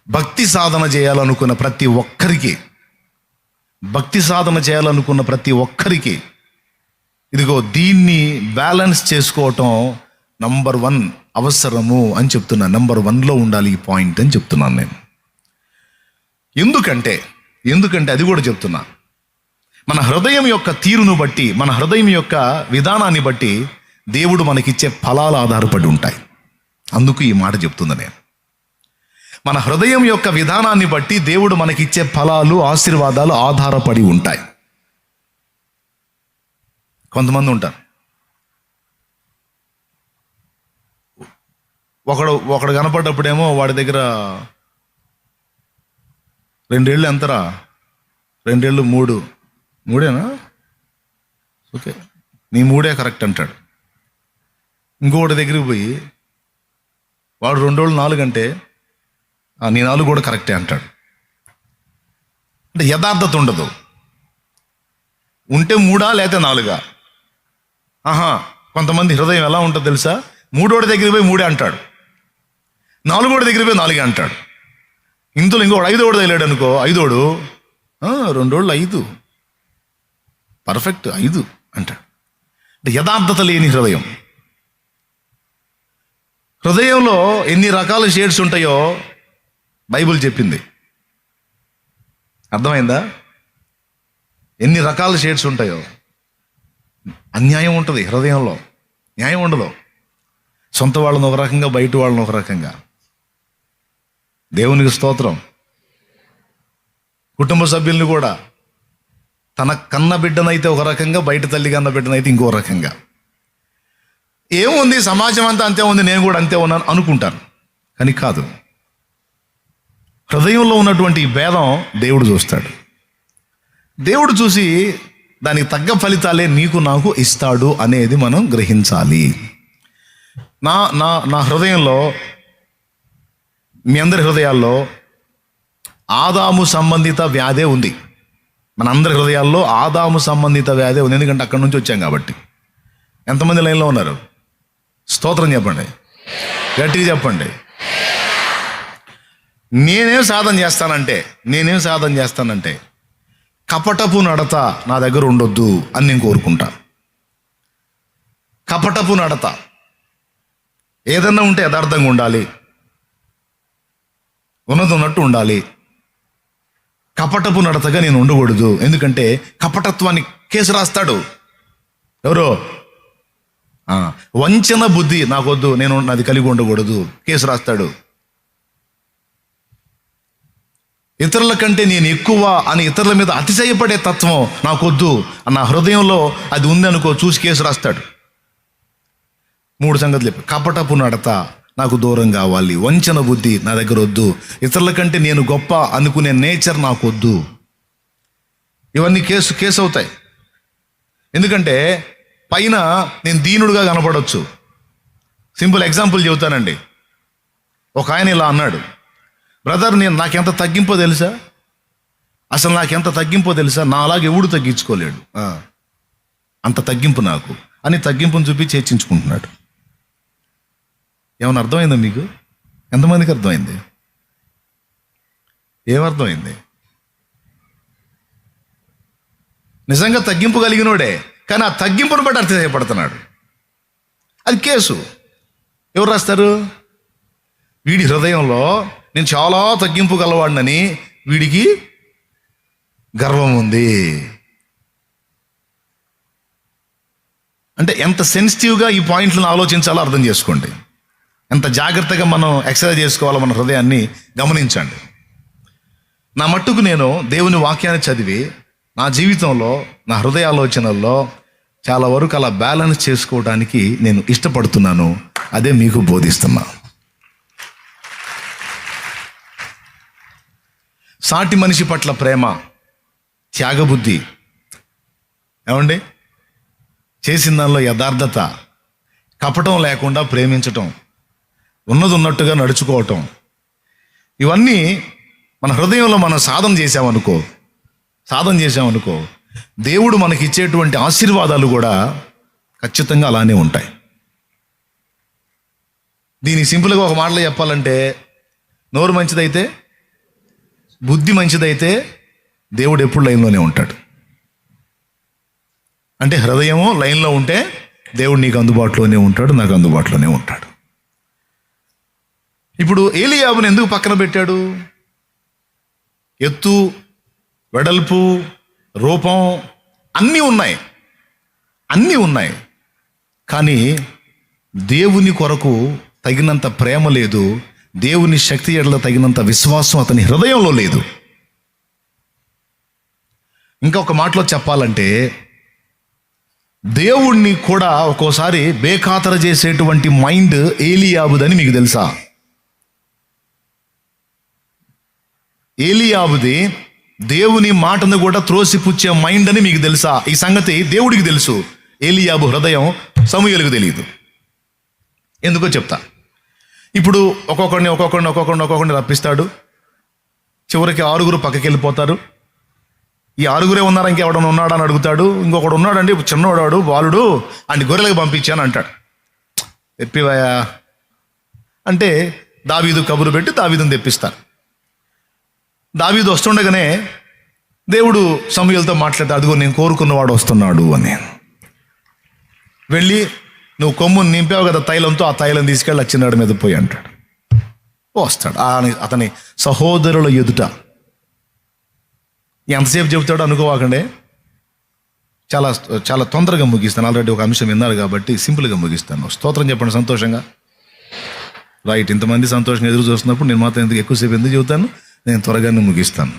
భక్తి సాధన చేయాలనుకున్న ప్రతి ఒక్కరికి ఇదిగో దీన్ని బ్యాలెన్స్ చేసుకోవటం నంబర్ 1 అవసరము అని చెప్తున్నా. నంబర్ 1లో ఉండాలి ఈ పాయింట్ అని చెప్తున్నాను నేను. ఎందుకంటే అది కూడా చెప్తున్నా, మన హృదయం యొక్క తీరును బట్టి, మన హృదయం యొక్క విధానాన్ని బట్టి దేవుడు మనకిచ్చే ఫలాలు ఆధారపడి ఉంటాయి. అందుకు ఈ మాట చెప్తున్నా నేను. మన హృదయం యొక్క విధానాన్ని బట్టి దేవుడు మనకిచ్చే ఫలాలు, ఆశీర్వాదాలు ఆధారపడి ఉంటాయి. కొంతమంది ఉంటారు, ఒకడు కనపడ్డప్పుడేమో వాడి దగ్గర 2 ఏళ్ళు ఎంతరా, 2 ఏళ్ళు 3 ఓకే నీ 3 కరెక్ట్ అంటాడు. ఇంకొకటి దగ్గరికి పోయి వాడు 2 ఏళ్ళు 4 అంటే నీ 4 కూడా కరెక్టే అంటాడు. అంటే యథార్థత ఉండదు. ఉంటే 3 లేకపోతే 4. కొంతమంది హృదయం ఎలా ఉంటుందో తెలుసా? 3 దగ్గరికి పోయి 3 అంటాడు, 4 దగ్గరికి పోయి 4 అంటాడు. ఇందులో ఇంకోటి 5 తగిలాడు అనుకో, 5 2 5 పర్ఫెక్ట్ 5 అంటాడు. అంటే యథార్థత లేని హృదయంలో ఎన్ని రకాల షేడ్స్ ఉంటాయో బైబిల్ చెప్పింది. అర్థమైందా? ఎన్ని రకాల షేడ్స్ ఉంటాయో. అన్యాయం ఉంటుంది హృదయంలో, న్యాయం ఉండదు. సొంత వాళ్ళని ఒక రకంగా, బయట వాళ్ళని ఒక రకంగా. దేవునికి స్తోత్రం. కుటుంబ సభ్యుల్ని కూడా, తన కన్న బిడ్డనైతే ఒక రకంగా, బయట తల్లి కన్న బిడ్డనైతే ఇంకో రకంగా. ఏముంది, సమాజం అంతా అంతే ఉంది, నేను కూడా అంతే ఉన్నాను అనుకుంటాను. కానీ కాదు. హృదయంలో ఉన్నటువంటి ఈ భేదం దేవుడు చూస్తాడు. దేవుడు చూసి దానికి తగ్గ ఫలితాలే నీకు నాకు ఇస్తాడు అనేది మనం గ్రహించాలి. నా హృదయంలో, మీ అందరి హృదయాల్లో ఆదాము సంబంధిత వ్యాధే ఉంది. మన అందరి హృదయాల్లో ఆదాము సంబంధిత వ్యాధే ఉంది. ఎందుకంటే అక్కడి నుంచి వచ్చాం కాబట్టి. ఎంతమంది లైన్లో ఉన్నారు? స్తోత్రం చెప్పండి, గట్టిగా చెప్పండి. నేనేం సాధన చేస్తానంటే కపటపు నడత నా దగ్గర ఉండొద్దు అని నేను కోరుకుంటా. కపటపు నడత ఏదన్నా ఉంటే యథార్థంగా ఉండాలి, ఉన్నట్టు ఉండాలి. కపటపు నడతగా నేను ఉండకూడదు. ఎందుకంటే కపటత్వాన్ని కేసు రాస్తాడు ఎవరో. వంచన బుద్ధి నాకొద్దు, నేను నాది కలిగి ఉండకూడదు, కేసు రాస్తాడు. ఇతరుల కంటే నేను ఎక్కువ అని ఇతరుల మీద అతిశయపడే తత్వం నాకొద్దు. నా హృదయంలో అది ఉందనుకో, చూసి కేసు రాస్తాడు. 3 సంగతులు చెప్పి, కపటపు నడత నాకు దూరం కావాలి, వంచన బుద్ధి నా దగ్గర వద్దు, ఇతరుల కంటే నేను గొప్ప అనుకునే నేచర్ నాకు వద్దు. ఇవన్నీ కేసు అవుతాయి. ఎందుకంటే పైన నేను దీనుడుగా కనపడవచ్చు. Simple example చెబుతానండి. ఒక ఆయన ఇలా అన్నాడు, బ్రదర్ నాకెంత తగ్గింపో తెలుసా, అసలు నాకెంత తగ్గింపో తెలుసా, నా అలాగే ఎవడు తగ్గించుకోలేడు, అంత తగ్గింపు నాకు అని తగ్గింపును చూపి చర్చించుకుంటున్నాడు. ఏమన్నా అర్థమైందా మీకు? ఎంతమందికి అర్థమైంది? ఏమర్థమైంది? నిజంగా తగ్గింపు కలిగినోడే, కానీ ఆ తగ్గింపును బట్టి అర్థపడుతున్నాడు. అది కేసు. ఎవరు రాస్తారు? వీడి హృదయంలో నేను చాలా తగ్గింపు గలవాడినని వీడికి గర్వం ఉంది. అంటే ఎంత సెన్సిటివ్గా ఈ పాయింట్లను ఆలోచించాలో అర్థం చేసుకోండి. ఎంత జాగ్రత్తగా మనం ఎక్సర్సైజ్ చేసుకోవాలో మన హృదయాన్ని గమనించండి. నా మట్టుకు నేను దేవుని వాక్యాన్ని చదివి నా జీవితంలో, నా హృదయ ఆలోచనల్లో చాలా వరకు అలా బ్యాలెన్స్ చేసుకోవడానికి నేను ఇష్టపడుతున్నాను. అదే మీకు బోధిస్తున్నా. సాటి మనిషి పట్ల ప్రేమ, త్యాగబుద్ధి, ఏమండి, చేసిన దానిలో యథార్థత, కపటం లేకుండా ప్రేమించటం, ఉన్నట్టుగా నడుచుకోవటం, ఇవన్నీ మన హృదయంలో మనం సాధన చేసామనుకో దేవుడు మనకి ఇచ్చేటువంటి ఆశీర్వాదాలు కూడా ఖచ్చితంగా అలానే ఉంటాయి. దీన్ని సింపుల్గా ఒక మాటలో చెప్పాలంటే, నోరు మంచిదైతే బుద్ధి మంచిదైతే దేవుడు ఎప్పుడు లైన్లోనే ఉంటాడు. అంటే హృదయము లైన్లో ఉంటే దేవుడు నీకు అందుబాటులోనే ఉంటాడు, నాకు అందుబాటులోనే ఉంటాడు. ఇప్పుడు ఏలీయాబుని ఎందుకు పక్కన పెట్టాడు? ఎత్తు, వెడల్పు, రూపం అన్నీ ఉన్నాయి. కానీ దేవుని కొరకు తగినంత ప్రేమ లేదు, దేవుని శక్తి ఎడల తగినంత విశ్వాసం అతని హృదయంలో లేదు. ఇంకా ఒక మాటలో చెప్పాలంటే దేవుణ్ణి కూడా ఒక్కోసారి బేఖాతర చేసేటువంటి మైండ్ ఏలీయాబుదని మీకు తెలుసా? ఏలీయాబుది దేవుని మాటను కూడా త్రోసిపుచ్చే మైండ్ అని మీకు తెలుసా? ఈ సంగతి దేవుడికి తెలుసు, ఏలీయాబు హృదయం సమూయేలుకు తెలియదు. ఎందుకో చెప్తా. ఇప్పుడు ఒక్కొక్కడిని రప్పిస్తాడు. చివరికి 6 పక్కకి వెళ్ళిపోతారు. ఈ 6 ఉన్నారా, ఇంకెవడన్నా ఉన్నాడా అని అడుగుతాడు. ఇంకొకడు ఉన్నాడండి, చిన్నవాడు బాలుడు, అన్ని గొర్రెలకు పంపించాను అంటాడు. ఎప్పివయా అంటే దావీదు కబురు పెట్టి దావీదుని తెప్పిస్తారు. దావీదు వస్తుండగానే దేవుడు సమూయేలుతో మాట్లాడతాడు, అదిగో నేను కోరుకున్నవాడు వస్తున్నాడు అని. వెళ్ళి నువ్వు కొమ్ముని నింపావు కదా తైలంతో, ఆ తైలం తీసుకెళ్ళి వచ్చినాడు మీద పోయి అంటాడు. వస్తాడు అతని సహోదరుల ఎదుట. ఎంతసేపు చెబుతాడో అనుకోవాకండే, చాలా చాలా తొందరగా ముగిస్తాను. ఆల్రెడీ ఒక అంశం విన్నారు కాబట్టి సింపుల్గా ముగిస్తాను. స్తోత్రం చెప్పండి సంతోషంగా. రైట్, ఇంతమంది సంతోషంగా ఎదురు చూస్తున్నప్పుడు నేను మాత్రం ఎందుకు ఎక్కువసేపు ఎందుకు చెబుతాను? నేను త్వరగానే ముగిస్తాను.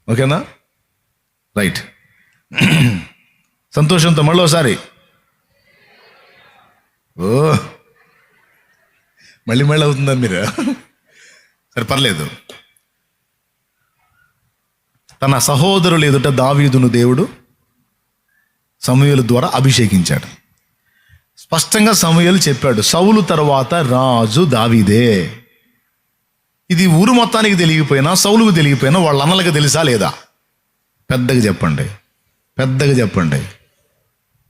ఓకేనా? రైట్. సంతోషంతో మళ్ళీ ఒకసారి మళ్ళీ అవుతుందా మీరు? సరే పర్లేదు. తన సహోదరులు ఎదుట దావీదును దేవుడు సమూయేలు ద్వారా అభిషేకించాడు. స్పష్టంగా సమూయేలు చెప్పాడు, సౌలు తర్వాత రాజు దావీదే. ఇది ఊరు మొత్తానికి తెలియకపోయినా, సౌలుకు తెలియకపోయినా వాళ్ళ అన్నలకు తెలుసా లేదా? పెద్దగా చెప్పండి.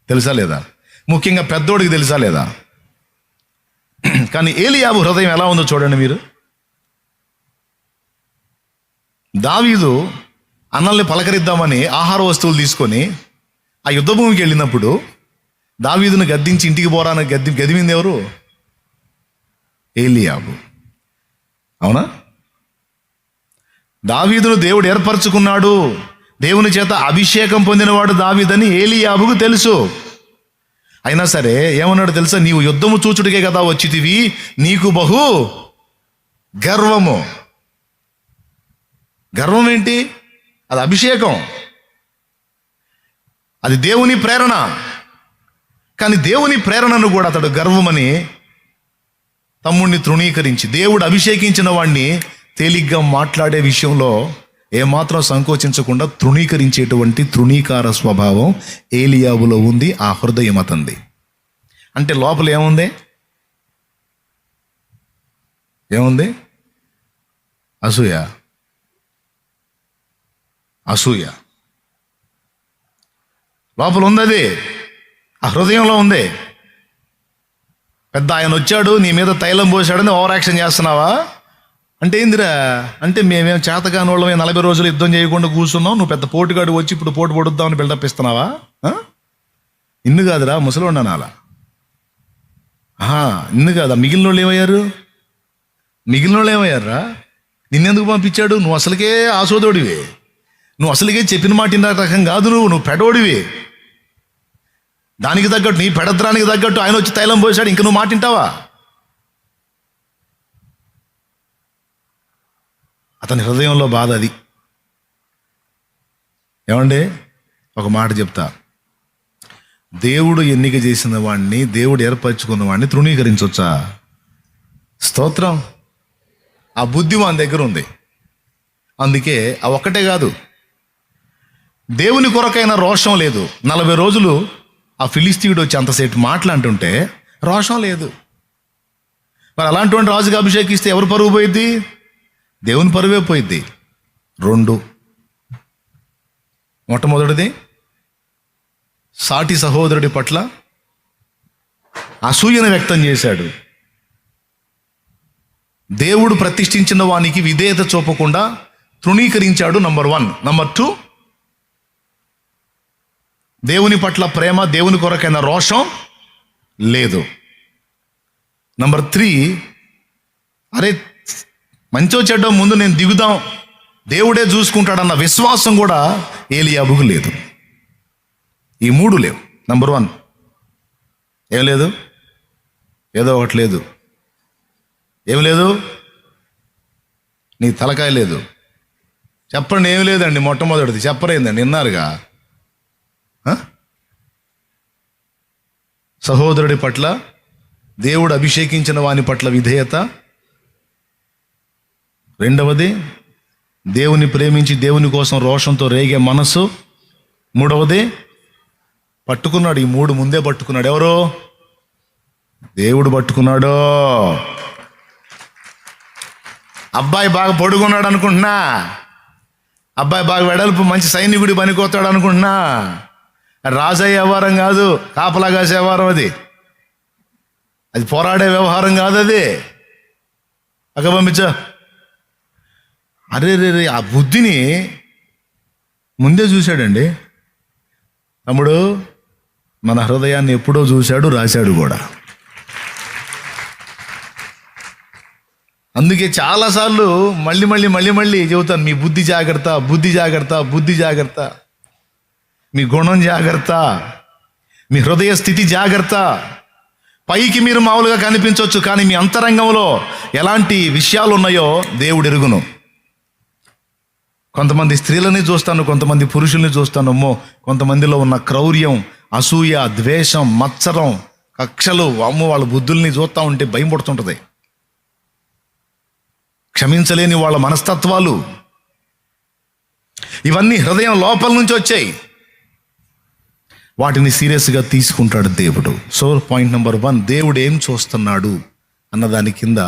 తెలుసా లేదా? ముఖ్యంగా పెద్దోడికి తెలుసా లేదా? కానీ ఏలీయాబు హృదయం ఎలా ఉందో చూడండి మీరు. దావీదు అన్నల్ని పలకరిద్దామని ఆహార వస్తువులు తీసుకొని ఆ యుద్ధ భూమికి వెళ్ళినప్పుడు దావీదును గద్దించి ఇంటికి పోరాని గదిమింది ఎవరు? ఏలీయాబు. అవునా? దావీదును దేవుడు ఏర్పరచుకున్నాడు, దేవుని చేత అభిషేకం పొందినవాడు దావీదని ఏలీయాబుకు తెలుసు. అయినా సరే ఏమన్నాడు తెలుసా? నీవు యుద్ధము చూచుడికే కదా వచ్చితివి, నీకు బహు గర్వం ఏంటి? అది అభిషేకం, అది దేవుని ప్రేరణ. కానీ దేవుని ప్రేరణను కూడా అతడు గర్వమని తమ్ముడిని తృణీకరించి, దేవుడు అభిషేకించిన వాడిని తేలిగ్గా మాట్లాడే విషయంలో ఏమాత్రం సంకోచించకుండా తృణీకరించేటువంటి తృణీకార స్వభావం ఏలీయాబులో ఉంది. ఆ హృదయం అతంది. అంటే లోపల ఏముంది? అసూయ లోపల ఉంది. అది ఆ హృదయంలో ఉంది. పెద్ద ఆయన వచ్చాడు, నీ మీద తైలం పోసాడని ఓవర్ యాక్షన్ చేస్తున్నావా? అంటే ఏందిరా? అంటే మేమేం చేతకాని వాళ్ళమే 40 రోజులు యుద్ధం చేయకుండా కూర్చున్నాం, నువ్వు పెద్ద పోటుగాడు వచ్చి ఇప్పుడు పోటు పొడుద్దామని బిల్డప్ ఇస్తున్నావా? ఇన్ను కాదురా ముసలోండి అనాలా? ఇన్ను కాదా? మిగిలిన వాళ్ళు ఏమయ్యారా? నిన్నెందుకు పంపించాడు? నువ్వు అసలుకే ఆసోదోడివి, నువ్వు అసలుకే చెప్పిన మాట ఇన్న రకం కాదు, నువ్వు పెడోడివి. దానికి తగ్గట్టు, నీ పెడద్రానికి తగ్గట్టు ఆయన వచ్చి తైలం పోసాడు, ఇంక నువ్వు మాట వింటావా? అతని హృదయంలో బాధ అది. ఏమండి, ఒక మాట చెప్తా. దేవుడు ఎన్నిక చేసిన వాడిని, దేవుడు ఏర్పరచుకున్న వాడిని తృణీకరించవచ్చా? స్తోత్రం. ఆ బుద్ధి మన దగ్గర ఉంది. అందుకే ఆ ఒక్కటే కాదు, దేవుని కొరకైన రోషం లేదు. 40 రోజులు ఆ ఫిలిస్తీయుడు వచ్చి అంతసేపు మాట్లాడుతుంటే రోషం లేదు. మరి అలాంటి రాజుగా అభిషేకిస్తే ఎవరు పరువు పోయిద్ది? దేవుని పరువే పోయిద్ది. 2, మొట్టమొదటిది సాటి సహోదరుడి పట్ల అసూయను వ్యక్తం చేశాడు. దేవుడు ప్రతిష్ఠించిన వానికి విధేయత చూపకుండా తృణీకరించాడు. నంబర్ 1. నంబర్ 2, దేవుని పట్ల ప్రేమ, దేవుని కొరకైన రోషం లేదు. నంబర్ 3, అరే మంచో చెడ్డో ముందు నేను దిగుదాం, దేవుడే చూసుకుంటాడన్న విశ్వాసం కూడా ఏలియాబుకు లేదు. ఈ 3 లేవు. నంబర్ 1 ఏం లేదు, ఏదో ఒకటి లేదు. ఏం లేదు? నీ తలకాయ లేదు. చెప్పండి, ఏమి లేదండి. మొట్టమొదటిది చెప్పరేందండి, విన్నారుగా. సహోదరుడి పట్ల, దేవుడు అభిషేకించిన వాని పట్ల విధేయత. రెండవది, దేవుని ప్రేమించి దేవుని కోసం రోషంతో రేగే మనసు. మూడవది, పట్టుకున్నాడు. ఈ 3 ముందే పట్టుకున్నాడు. ఎవరు? దేవుడు పట్టుకున్నాడు. అబ్బాయి బాగా పొడుగున్నాడు అనుకుంటున్నా, అబ్బాయి బాగా వెడల్పు మంచి సైనికుడి పనికొస్తాడు అనుకుంటున్నా. రాజయ్య వ్యవహారం కాదు, కాపలా కాసే వ్యవహారం. అది పోరాడే వ్యవహారం కాదు. అది అక్క పంపించా. అరే రే, ఆ బుద్ధిని ముందే చూశాడండి తమ్ముడు. మన హృదయాన్ని ఎప్పుడో చూశాడు, రాశాడు కూడా. అందుకే చాలాసార్లు మళ్ళీ చెబుతాను, మీ బుద్ధి జాగ్రత్త, బుద్ధి జాగ్రత్త, బుద్ధి జాగ్రత్త. మీ గుణం జాగ్రత్త, మీ హృదయ స్థితి జాగ్రత్త. పైకి మీరు మామూలుగా కనిపించవచ్చు, కానీ మీ అంతరంగంలో ఎలాంటి విషయాలు ఉన్నాయో దేవుడు ఎరుగును. కొంతమంది స్త్రీలని చూస్తాను, కొంతమంది పురుషుల్ని చూస్తాను. కొంతమందిలో ఉన్న క్రౌర్యం, అసూయ, ద్వేషం, మత్సరం, కక్షలు, వాళ్ళ బుద్ధుల్ని చూస్తూ ఉంటే భయం పడుతుంటుంది. క్షమించలేని వాళ్ళ మనస్తత్వాలు, ఇవన్నీ హృదయం లోపల నుంచి వచ్చాయి. వాటిని సీరియస్గా తీసుకుంటాడు దేవుడు. సో పాయింట్ నెంబర్ 1, దేవుడు ఏం చూస్తున్నాడు అన్నదాని కింద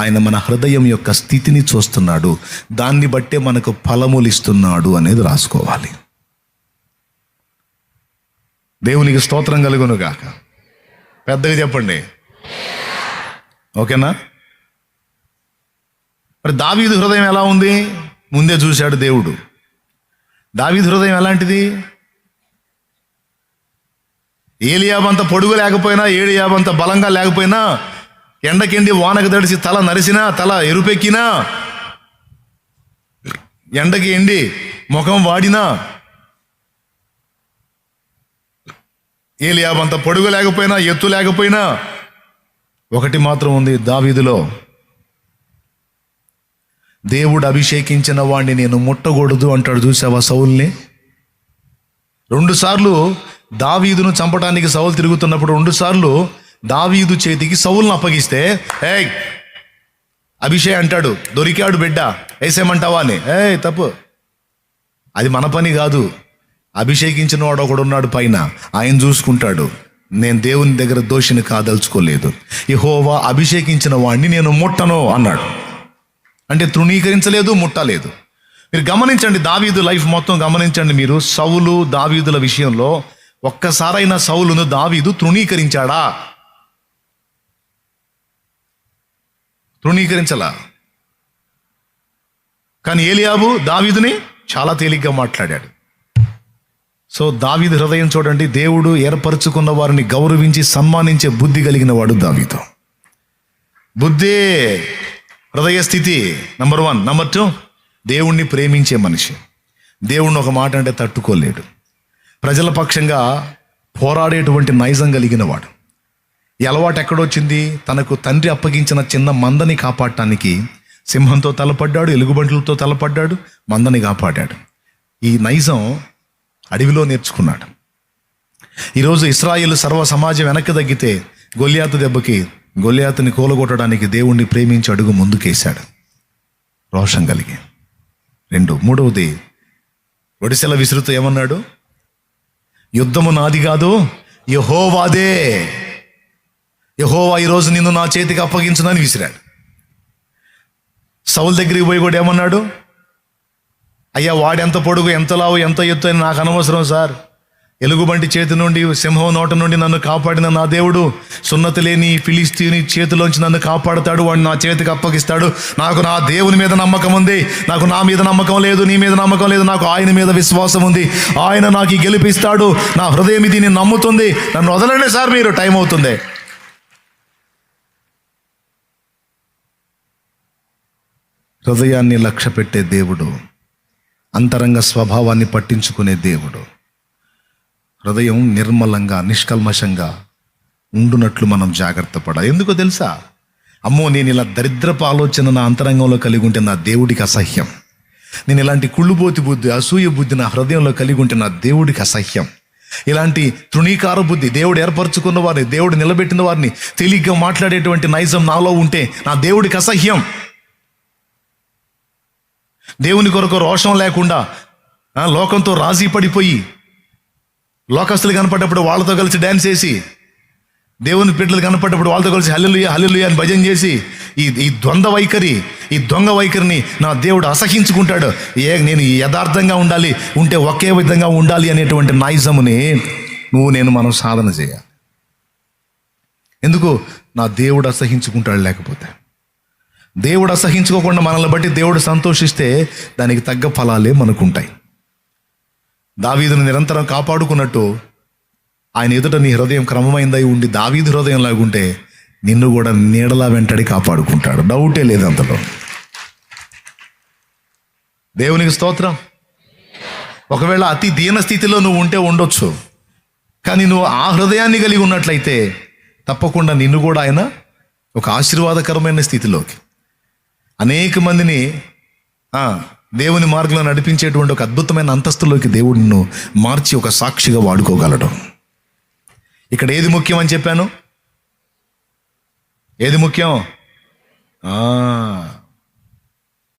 ఆయన మన హృదయం యొక్క స్థితిని చూస్తున్నాడు. దాన్ని బట్టే మనకు ఫలములు ఇస్తున్నాడు అనేది రాసుకోవాలి. దేవునికి స్తోత్రం కలుగును గాక. పెద్దగా చెప్పండి, ఓకేనా? మరి దావీదు హృదయం ఎలా ఉంది? ముందే చూశాడు దేవుడు. దావీదు హృదయం ఎలాంటిది? ఏలియాబంత పొడుగు లేకపోయినా, ఏలియాబంత బలంగా లేకపోయినా, ఎండకెండి వానకు తడిసి తల నరిసినా, తల ఎరుపెక్కినా, ఎండకి ఎండి ముఖం వాడినా, ఏలియాబంత పొడుగు లేకపోయినా, ఎత్తు లేకపోయినా, ఒకటి మాత్రం ఉంది దావీదులో, దేవుడు అభిషేకించిన వాడిని నేను ముట్టకూడదు అంటాడు. చూసావా సౌల్ని? 2 సార్లు దావీదును చంపడానికి సౌలు తిరుగుతున్నప్పుడు 2 సార్లు దావీదు చేతికి సౌలును అప్పగిస్తే, ఏయ్ అభిషేక్ అంటాడు, దొరికాడు బిడ్డ, వేసేయమంటావా అని. తప్పు, అది మన పని కాదు. అభిషేకించిన వాడు ఒకడు ఉన్నాడు పైన, ఆయన చూసుకుంటాడు. నేను దేవుని దగ్గర దోషిని కాదలుచుకోలేదు. యెహోవా అభిషేకించిన వాడిని నేను ముట్టను అన్నాడు. అంటే తృణీకరించలేదు, ముట్టలేదు. మీరు గమనించండి, దావీదు లైఫ్ మొత్తం గమనించండి మీరు. సౌలు దావీదుల విషయంలో ఒక్కసారైనా సౌలును దావీదు తృణీకరించాడా? తృణీకరించలా. కానీ ఏలియాబు దావీదుని చాలా తేలిగ్గా మాట్లాడాడు. సో దావీదు హృదయం చూడండి. దేవుడు ఏర్పరచుకున్న వారిని గౌరవించి సన్మానించే బుద్ధి కలిగిన వాడు దావీదు. బుద్ధి, హృదయ స్థితి నంబర్ 1. నంబర్ 2, దేవుణ్ణి ప్రేమించే మనిషి. దేవుణ్ణి ఒక మాట అంటే తట్టుకోలేడు. ప్రజల పక్షంగా పోరాడేటువంటి నైజం కలిగిన వాడు. ఈ అలవాటు ఎక్కడొచ్చింది? తనకు తండ్రి అప్పగించిన చిన్న మందని కాపాడటానికి సింహంతో తలపడ్డాడు, ఎలుగుబంట్లతో తలపడ్డాడు, మందని కాపాడాడు. ఈ నైజం అడవిలో నేర్చుకున్నాడు. ఈరోజు ఇశ్రాయేలు సర్వ సమాజం వెనక్కి తగ్గితే గొల్యాతు దెబ్బకి గొల్యాతుని కూలగొట్టడానికి దేవుణ్ణి ప్రేమించి అడుగు ముందుకేశాడు, రోషం కలిగి. 2, మూడవది, ఒడిసెల విసురుతూ ఏమన్నాడు? యుద్ధము నాది కాదు, యెహోవాదే. యెహోవా ఈరోజు నిన్ను నా చేతికి అప్పగించునని విసిరాడు. సౌలు దగ్గరికి పోయి కూడా ఏమన్నాడు? అయ్యా వాడెంత పొడుగు, ఎంత లావు, ఎంత ఎత్తు అని నాకు అనవసరం సార్. ఎలుగుబంటి చేతి నుండి, సింహం నోట నుండి నన్ను కాపాడిన నా దేవుడు సున్నతి లేని ఫిలిస్తీని చేతిలోంచి నన్ను కాపాడుతాడు, వాడిని నా చేతికి అప్పగిస్తాడు. నాకు నా దేవుని మీద నమ్మకం ఉంది, నాకు నా మీద నమ్మకం లేదు, నీ మీద నమ్మకం లేదు, నాకు ఆయన మీద విశ్వాసం ఉంది. ఆయన నాకు గెలిపిస్తాడు, నా హృదయం దీన్ని నమ్ముతుంది. నన్ను వదలండి సార్, మీరు టైం అవుతుంది. హృదయాన్ని లక్ష్య పెట్టే దేవుడు, అంతరంగ స్వభావాన్ని పట్టించుకునే దేవుడు. హృదయం నిర్మలంగా నిష్కల్మషంగా ఉండునట్లు మనం జాగ్రత్త పడాలి. ఎందుకో తెలుసా? అమ్మో, నేను ఇలా దరిద్రపు ఆలోచన నా అంతరంగంలో కలిగి ఉంటే నా దేవుడికి అసహ్యం. నేను ఇలాంటి కుళ్ళుబోతి బుద్ధి, అసూయ బుద్ధి నా హృదయంలో కలిగి ఉంటే నా దేవుడికి అసహ్యం. ఇలాంటి తృణీకార బుద్ధి, దేవుడు ఏర్పరచుకున్న వారిని, దేవుడు నిలబెట్టిన వారిని తేలిగ్గా మాట్లాడేటువంటి నైజం నాలో ఉంటే నా దేవుడికి అసహ్యం. దేవుని కొరకు రోషం లేకుండా లోకంతో రాజీ పడిపోయి, లోకస్తులు కనపడ్డప్పుడు వాళ్ళతో కలిసి డ్యాన్స్ చేసి, దేవుని బిడ్డలు కనపడ్డప్పుడు వాళ్ళతో కలిసి హల్లెలూయా హల్లెలూయా అని భజన చేసి, ఈ ద్వంద్వ వైఖరి, ఈ దొంగ వైఖరిని నా దేవుడు అసహించుకుంటాడు. నేను యథార్థంగా ఉండాలి, ఉంటే ఒకే విధంగా ఉండాలి అనేటువంటి నైజముని మనం సాధన చేయాలి. ఎందుకు? నా దేవుడు అసహించుకుంటాడు. లేకపోతే దేవుడు అసహించుకోకుండా మనల్ని బట్టి దేవుడు సంతోషిస్తే దానికి తగ్గ ఫలాలే మనకుంటాయి. దావీదును నిరంతరం కాపాడుకున్నట్టు ఆయన ఎదుట నీ హృదయం క్రమమైందై ఉండి దావీదు హృదయం లాగుంటే నిన్ను కూడా నీడలా వెంటడి కాపాడుకుంటాడు. డౌటే లేదు అంతలో. దేవునికి స్తోత్రం. ఒకవేళ అతి దీన స్థితిలో నువ్వు ఉంటే ఉండొచ్చు, కానీ నువ్వు ఆ హృదయాన్ని కలిగి ఉన్నట్లయితే తప్పకుండా నిన్ను కూడా ఆయన ఒక ఆశీర్వాదకరమైన స్థితిలోకి, అనేక మందిని దేవుని మార్గంలో నడిపించేటువంటి ఒక అద్భుతమైన అంతస్తులోకి దేవుడు నిన్ను మార్చి ఒక సాక్షిగా వాడుకోగలడు. ఇక్కడ ఏది ముఖ్యం అని చెప్పాను? ఏది ముఖ్యం?